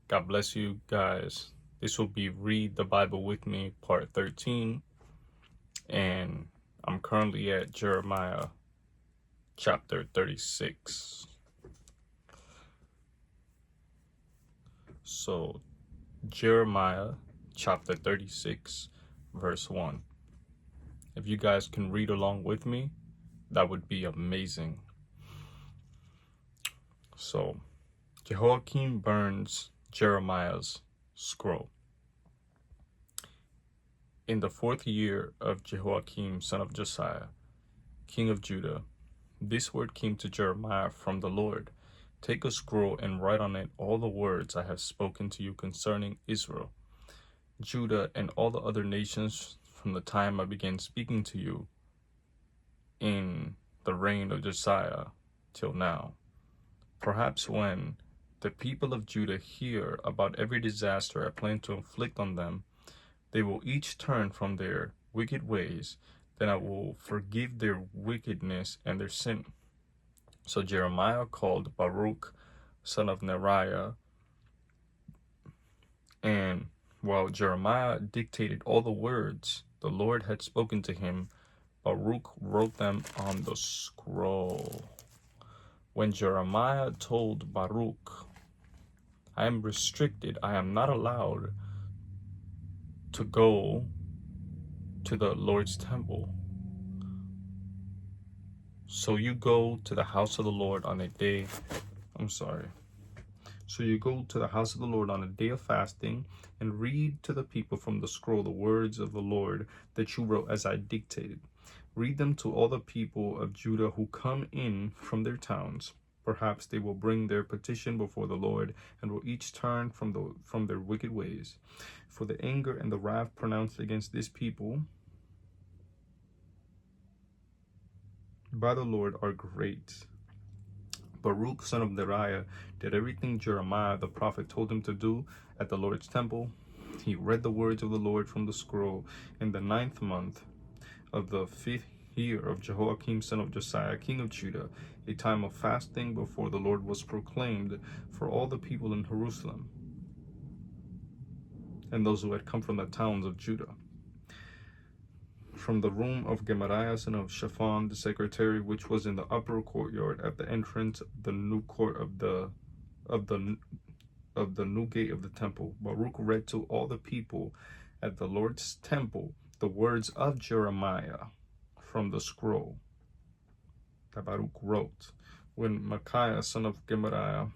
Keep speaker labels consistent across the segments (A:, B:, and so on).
A: God bless you guys. This will be Read the Bible with Me, part 13. And I'm currently at Jeremiah chapter 36. So, Jeremiah chapter 36, verse 1. If you guys can read along with me, that would be amazing. So, Jehoiakim burns Jeremiah's scroll. In the 4th year of Jehoiakim, son of Josiah, king of Judah, this word came to Jeremiah from the Lord. Take a scroll and write on it all the words I have spoken to you concerning Israel, Judah, and all the other nations from the time I began speaking to you in the reign of Josiah till now. Perhaps when the people of Judah hear about every disaster I plan to inflict on them, they will each turn from their wicked ways. Then I will forgive their wickedness and their sin. So Jeremiah called Baruch, son of Neriah, and while Jeremiah dictated all the words the Lord had spoken to him, Baruch wrote them on the scroll. When Jeremiah told Baruch, I am restricted, I am not allowed to go to the Lord's temple. So you go to the house of the Lord on a day, So you go to the house of the Lord on a day of fasting and read to the people from the scroll the words of the Lord that you wrote as I dictated. Read them to all the people of Judah who come in from their towns. Perhaps they will bring their petition before the Lord and will each turn from their wicked ways. For the anger and the wrath pronounced against this people by the Lord are great. Baruch, son of Neriah, did everything Jeremiah the prophet told him to do at the Lord's temple. He read the words of the Lord from the scroll in the 9th month of the 5th year of Jehoiakim, son of Josiah, king of Judah. A time of fasting before the Lord was proclaimed for all the people in Jerusalem and those who had come from the towns of Judah. From the room of Gemariah, son of Shaphan, the secretary, which was in the upper courtyard at the entrance of the new court of the new gate of the temple, Baruch read to all the people at the Lord's temple the words of Jeremiah from the scroll that Baruch wrote. When Micaiah, son of Gemariah,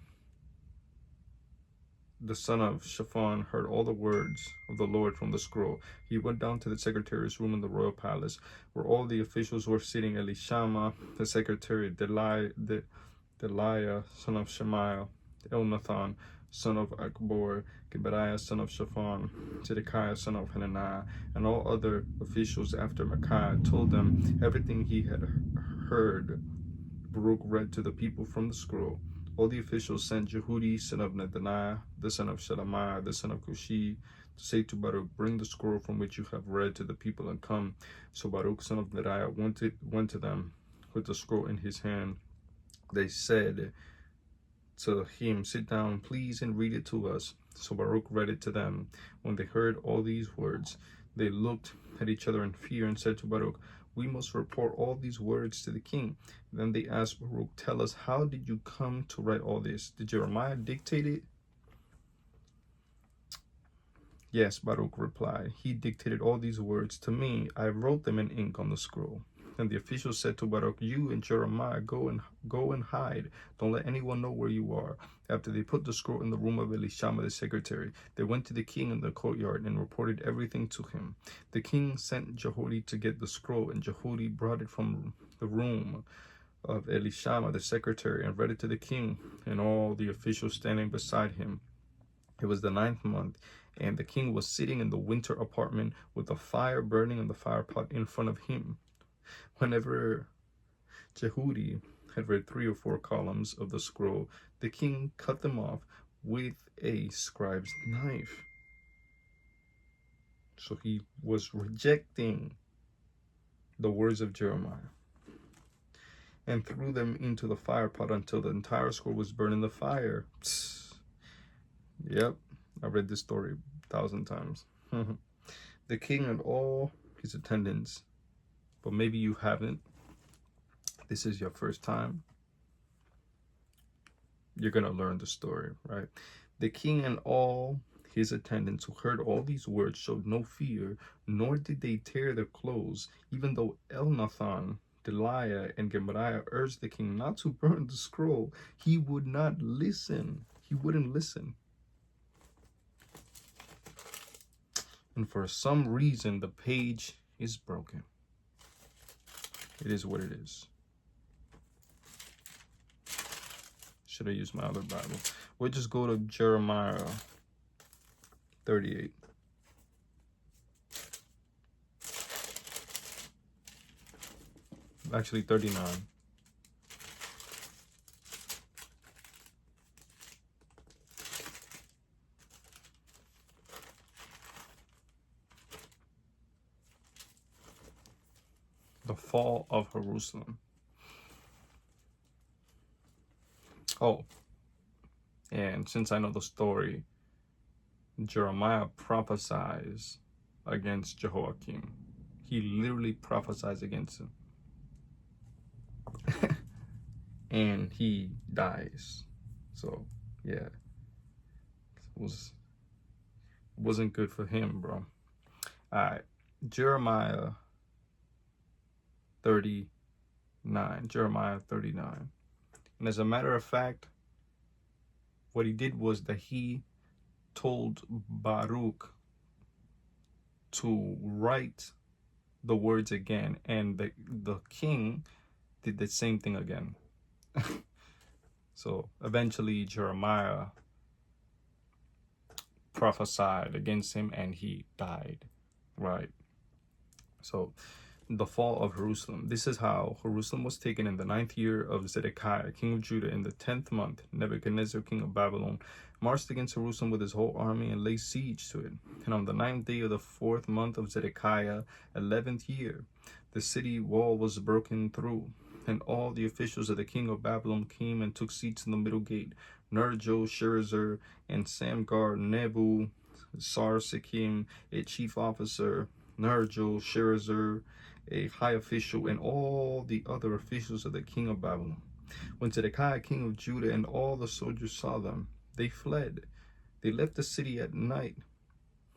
A: the son of Shaphan, heard all the words of the Lord from the scroll, he went down to the secretary's room in the royal palace, where all the officials were sitting: Elishama, the secretary, Deliah, son of Shemaiah, Elnathan, son of Akbor, Gebariah, son of Shaphan, Zedekiah, son of Hananiah, and all other officials after Micaiah told them everything he had heard. Baruch read to the people from the scroll. All the officials sent Jehudi, son of Nethaniah, the son of Shelemiah, the son of Cushi, to say to Baruch, bring the scroll from which you have read to the people and come. So Baruch, son of Neriah, went to them with the scroll in his hand. They said to him, sit down, please, and read it to us. So Baruch read it to them. When they heard all these words, they looked at each other in fear and said to Baruch, we must report all these words to the king. Then they asked Baruch, tell us, how did you come to write all this? Did Jeremiah dictate it? Yes, Baruch replied. He dictated all these words to me. I wrote them in ink on the scroll. And the officials said to Baruch, you and Jeremiah go and hide. Don't let anyone know where you are. After they put the scroll in the room of Elishama the secretary, they went to the king in the courtyard and reported everything to him. The king sent Jehudi to get the scroll, and Jehudi brought it from the room of Elishama the secretary and read it to the king and all the officials standing beside him. It was the 9th month, and the king was sitting in the winter apartment with a fire burning in the fire pot in front of him. Whenever Jehudi had read 3 or 4 columns of the scroll, the king cut them off with a scribe's knife. So he was rejecting the words of Jeremiah and threw them into the fire pot until the entire scroll was burned in the fire. Yep, I read this story 1,000 times. The king and all his attendants, but maybe you haven't. This is your first time. You're gonna learn the story, right? The king and all his attendants who heard all these words showed no fear, nor did they tear their clothes, even though Elnathan, Deliah, and Gemariah urged the king not to burn the scroll. He would not listen. He wouldn't listen. And for some reason, the page is broken. It is what it is. Should I use my other Bible? We'll just go to Jeremiah 38. Actually, 39. The fall of Jerusalem. Oh, and since I know the story, Jeremiah prophesies against Jehoiakim. He literally prophesies against him. And he dies. So, yeah. Wasn't good for him, bro. Alright. Jeremiah 39. Jeremiah 39. And as a matter of fact, what he did was that he told Baruch to write the words again, and the king did the same thing again. So eventually Jeremiah prophesied against him and he died, right? So the fall of Jerusalem. This is how Jerusalem was taken in the 9th year of Zedekiah, king of Judah. In the 10th month, Nebuchadnezzar, king of Babylon, marched against Jerusalem with his whole army and laid siege to it. And on the 9th day of the 4th month of Zedekiah, 11th year, the city wall was broken through. And all the officials of the king of Babylon came and took seats in the middle gate. Nerjo, Sherezer, and Samgar, Nebu, Sarsekim, a chief officer, Nerjo, Sherezer, a high official, and all the other officials of the king of Babylon. When Zedekiah, king of Judah, and all the soldiers saw them, they fled. They left the city at night,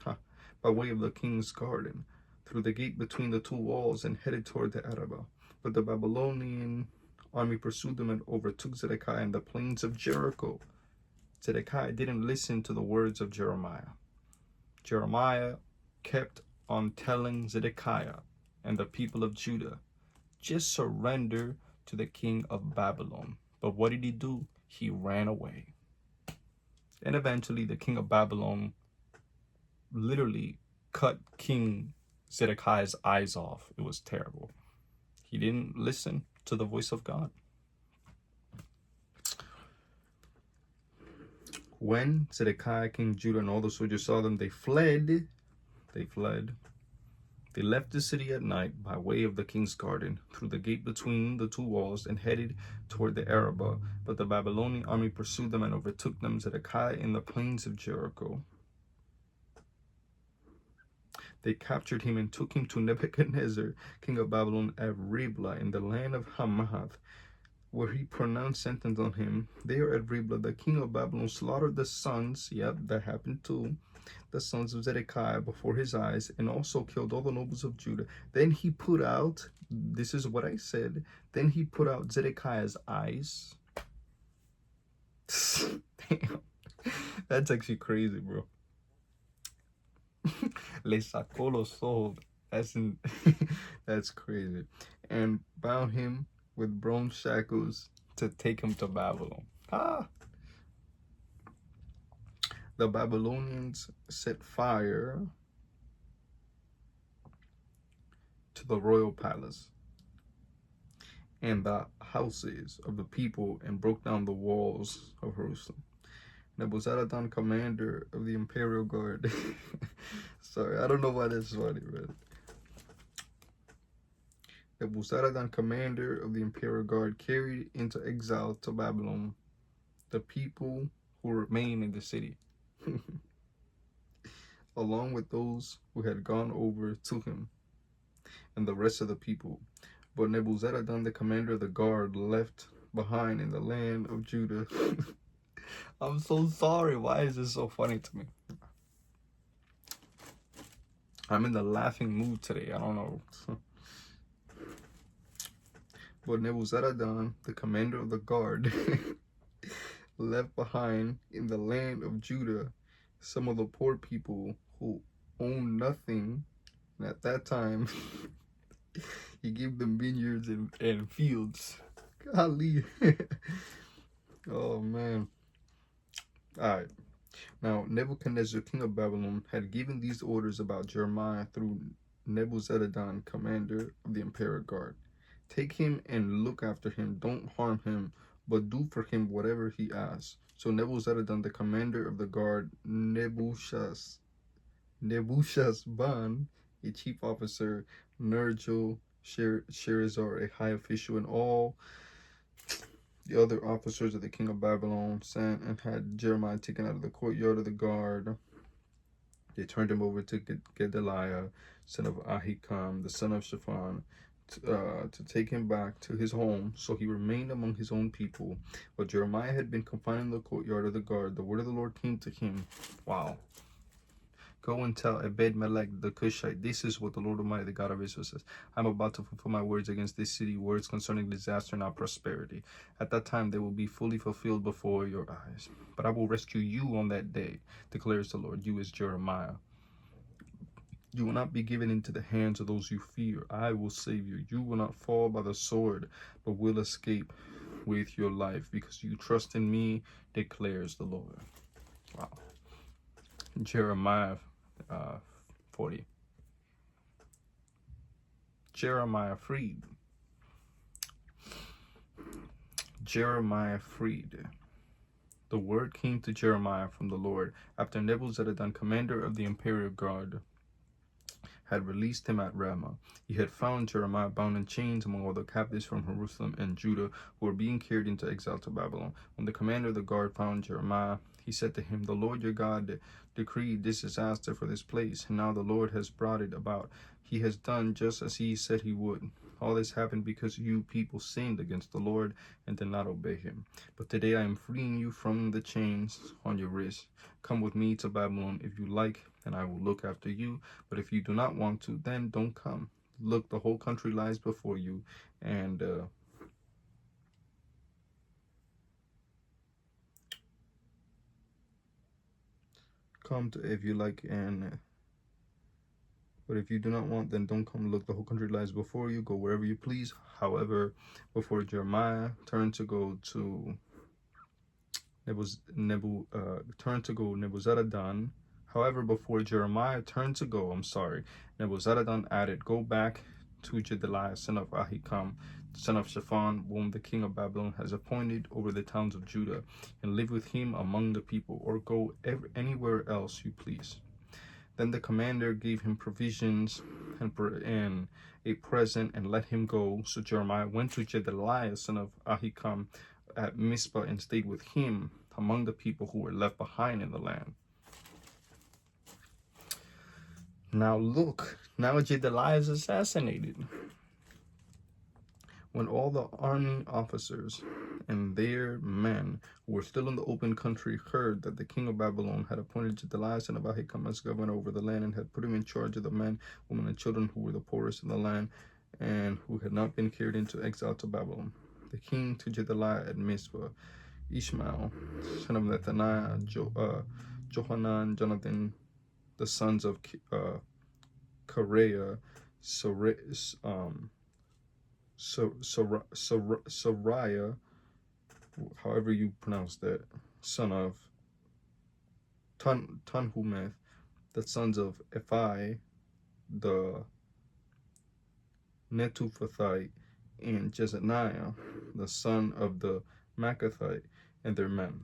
A: by way of the king's garden, through the gate between the two walls, and headed toward the Arabah. But the Babylonian army pursued them and overtook Zedekiah in the plains of Jericho. Zedekiah didn't listen to the words of Jeremiah. Jeremiah kept on telling Zedekiah and the people of Judah, just surrender to the king of Babylon. But what did he do? He ran away. And eventually the king of Babylon literally cut King Zedekiah's eyes off. It was terrible. He didn't listen to the voice of God. When Zedekiah, king of Judah, and all the soldiers saw them, they fled. They left the city at night by way of the king's garden, through the gate between the two walls, and headed toward the Arabah. But the Babylonian army pursued them and overtook them, Zedekiah, in the plains of Jericho. They captured him and took him to Nebuchadnezzar, king of Babylon, at Riblah, in the land of Hamath, where he pronounced sentence on him. There at Riblah, the king of Babylon slaughtered the sons, yep, that happened too, the sons of Zedekiah before his eyes, and also killed all the nobles of Judah. Then he put out, this is what I said, then he put out Zedekiah's eyes. Damn, that's actually crazy, bro. Le sacó los ojos. That's crazy. And bound him with bronze shackles to take him to Babylon. The Babylonians set fire to the royal palace and the houses of the people and broke down the walls of Jerusalem. Nebuzaradan, commander of the imperial guard. Sorry, I don't know why that's funny, man. Nebuzaradan, commander of the imperial guard, carried into exile to Babylon the people who remain in the city. along with those who had gone over to him and the rest of the people. But Nebuzaradan, the commander of the guard, left behind in the land of Judah. I'm so sorry. Why is this so funny to me? I'm in the laughing mood today. I don't know. But Nebuzaradan, the commander of the guard, left behind in the land of Judah some of the poor people who owned nothing. And at that time, he gave them vineyards and fields. Golly. Oh, man. All right. Now, Nebuchadnezzar, king of Babylon, had given these orders about Jeremiah through Nebuzaradan, commander of the imperial guard. Take him and look after him. Don't harm him, but do for him whatever he asks. So Nebuzaradan, the commander of the guard, Nebuchadnezzar, a chief officer, Nergal, Sherazar, a high official, and all the other officers of the king of Babylon sent and had Jeremiah taken out of the courtyard of the guard. They turned him over to Gedaliah, son of Ahikam, the son of Shaphan, to take him back to his home. So he remained among his own people. But Jeremiah had been confined in the courtyard of the guard. The word of the Lord came to him. Wow. Go and tell Ebed-Melech the Cushite, this is what the Lord Almighty, the God of Israel, says. I'm about to fulfill my words against this city, words concerning disaster, not prosperity. At that time, they will be fully fulfilled before your eyes. But I will rescue you on that day, declares the Lord. You is Jeremiah. You will not be given into the hands of those you fear. I will save you. You will not fall by the sword, but will escape with your life, because you trust in me, declares the Lord. Wow. Jeremiah 40. Jeremiah freed. Jeremiah freed. The word came to Jeremiah from the Lord after Nebuzaradan, commander of the imperial guard, had released him at Ramah. He had found Jeremiah bound in chains among all the captives from Jerusalem and Judah who were being carried into exile to Babylon. When the commander of the guard found Jeremiah, he said to him, the Lord your God decreed this disaster for this place, and now the Lord has brought it about. He has done just as he said he would. All this happened because you people sinned against the Lord and did not obey him. But today I am freeing you from the chains on your wrists. Come with me to Babylon if you like, and I will look after you. But if you do not want to, then don't come. Look, the whole country lies before you, and come to if you like, and but if you do not want, then don't come. Look, the whole country lies before you. Go wherever you please. However, before Jeremiah turned to go to Nebuzaradan. However, before Jeremiah turned to go, Nebuzaradan added, go back to Gedaliah, son of Ahikam, son of Shaphan, whom the king of Babylon has appointed over the towns of Judah, and live with him among the people, or go anywhere else you please. Then the commander gave him provisions and a present and let him go. So Jeremiah went to Gedaliah, son of Ahikam, at Mizpah and stayed with him among the people who were left behind in the land. Now look, now Gedaliah is assassinated. When all the army officers and their men who were still in the open country heard that the king of Babylon had appointed Gedaliah son of Ahikam as governor over the land and had put him in charge of the men, women, and children who were the poorest in the land and who had not been carried into exile to Babylon, the king to Gedaliah at Mizpah, Ishmael, son of Nethaniah, Johanan, Jonathan, the sons of Kareah, Sariah, however you pronounce that, son of Tanhumeth, the sons of Ephi, the Netuphathite, and Jezaniah, the son of the Makathite, and their men.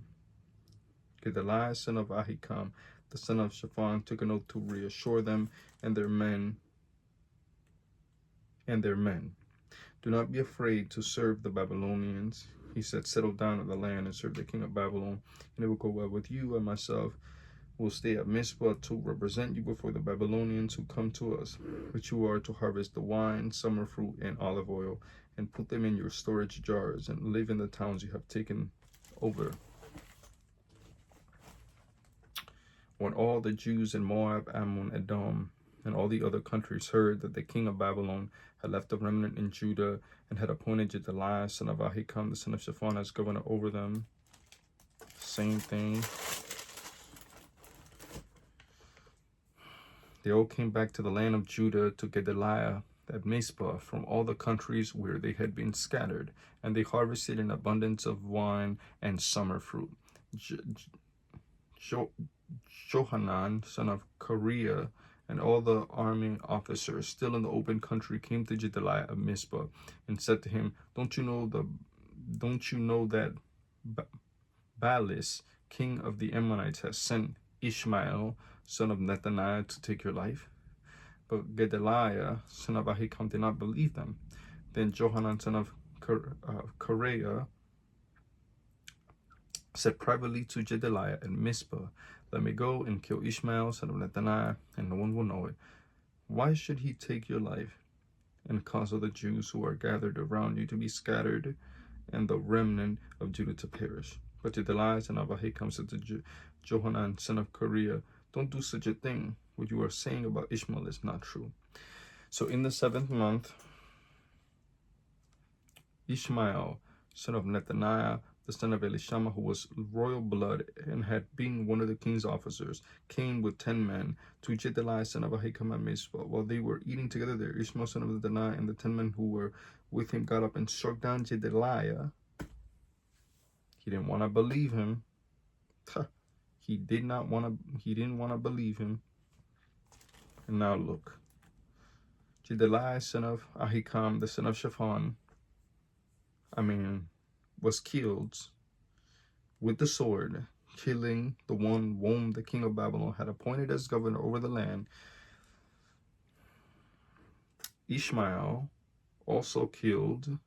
A: Gedaliah, son of Ahikam, the son of Shaphan, took an oath to reassure them and their men. Do not be afraid to serve the Babylonians. He said, settle down in the land and serve the king of Babylon, and it will go well with you and myself. will stay at Mizpah to represent you before the Babylonians who come to us. But you are to harvest the wine, summer fruit, and olive oil, and put them in your storage jars, and live in the towns you have taken over. When all the Jews in Moab, Ammon, Edom, and all the other countries heard that the king of Babylon had left a remnant in Judah and had appointed Gedaliah, son of Ahikam, the son of Shaphan, as governor over them, same thing. They all came back to the land of Judah to Gedaliah at Mizpah from all the countries where they had been scattered, and they harvested an abundance of wine and summer fruit. Johanan, son of Kareah, and all the army officers still in the open country came to Gedaliah at Mizpah and said to him, Don't you know that Baalis, king of the Ammonites, has sent Ishmael, son of Nethaniah, to take your life? But Gedaliah, son of Ahikam, did not believe them. Then Johanan, son of Kareah, said privately to Gedaliah at Mizpah, Let me go and kill Ishmael, son of Nethaniah, and no one will know it. Why should he take your life and cause all the Jews who are gathered around you to be scattered, and the remnant of Judah to perish? But Gedaliah, son of Ahikam, said to Johanan, son of Kareah, Don't do such a thing. What you are saying about Ishmael is not true. So in the 7th month, Ishmael, son of Nethaniah, the son of Elishama, who was royal blood and had been one of the king's officers, came with 10 men to Gedaliah, son of Ahikam, at Mizpah. While they were eating together there, Ishmael, son of Nethaniah, and the 10 men who were with him got up and struck down Gedaliah. He didn't want to believe him. He didn't want to believe him. And now look. Gedaliah, son of Ahikam, the son of Shaphan, was killed with the sword, killing the one whom the king of Babylon had appointed as governor over the land. Ishmael also killed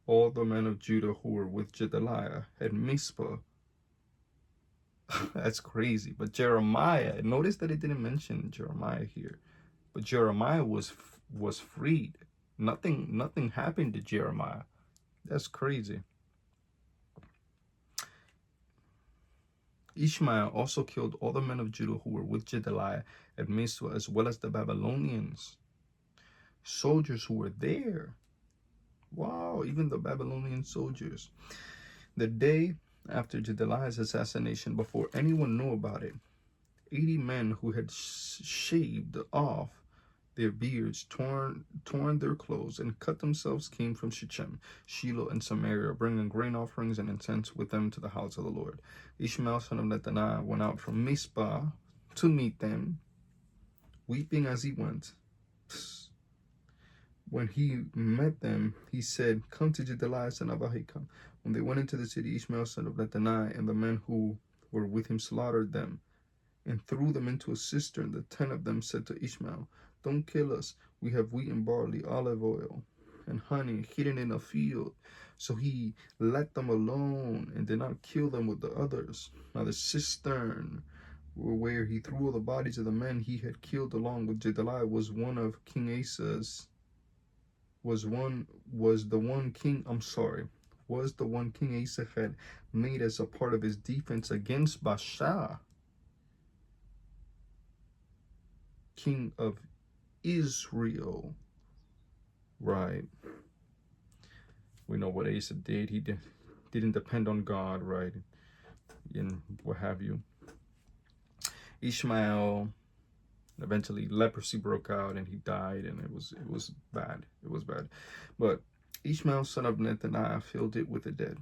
A: all the men of Judah who were with Gedaliah at Mizpah. That's crazy. But Jeremiah, notice that it didn't mention Jeremiah here, but Jeremiah was freed. Nothing happened to Jeremiah. That's crazy. Ishmael also killed all the men of Judah who were with Gedaliah at Mizpah, as well as the Babylonians, soldiers who were there. Wow, even the Babylonian soldiers. The day after Gedaliah's assassination, before anyone knew about it, 80 men who had shaved off their beards, torn their clothes, and cut themselves came from Shechem, Shiloh, and Samaria, bringing grain offerings and incense with them to the house of the Lord. Ishmael, son of Nethaniah, went out from Mizpah to meet them, weeping as he went. When he met them, he said, Come to Gedaliah, son of Ahikam. When they went into the city, Ishmael, son of Nethaniah, and the men who were with him slaughtered them and threw them into a cistern. The 10 of them said to Ishmael, Don't kill us. We have wheat and barley, olive oil, and honey hidden in a field. So he let them alone and did not kill them with the others. Now the cistern where he threw all the bodies of the men he had killed along with Gedaliah was the one King Asa had made as a part of his defense against Baasha, king of Israel. Right. We know what Asa did. He didn't depend on God, right? And what have you. Ishmael, eventually leprosy broke out and he died, and it was bad. It was bad. But Ishmael, son of Nethaniah, filled it with the dead.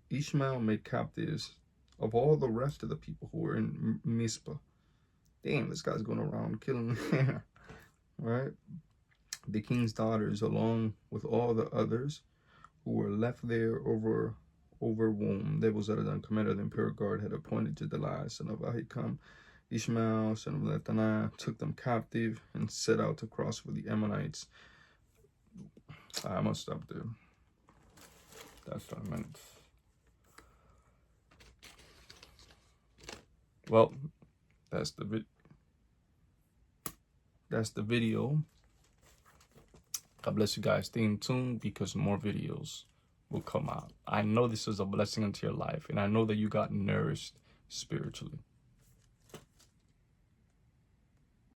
A: Ishmael made captives of all the rest of the people who were in Mizpah. Damn, this guy's going around killing right? The king's daughters, along with all the others who were left there over whom Nebuzaradan, commander of the imperial guard, had appointed Gedaliah, son of Ahikam. Ishmael, son of Nethaniah, took them captive and set out to cross with the Ammonites. I'm gonna stop there. That's 5 minutes. Well, that's the video. God bless you guys. Stay tuned because more videos will come out. I know this is a blessing into your life, and I know that you got nourished spiritually.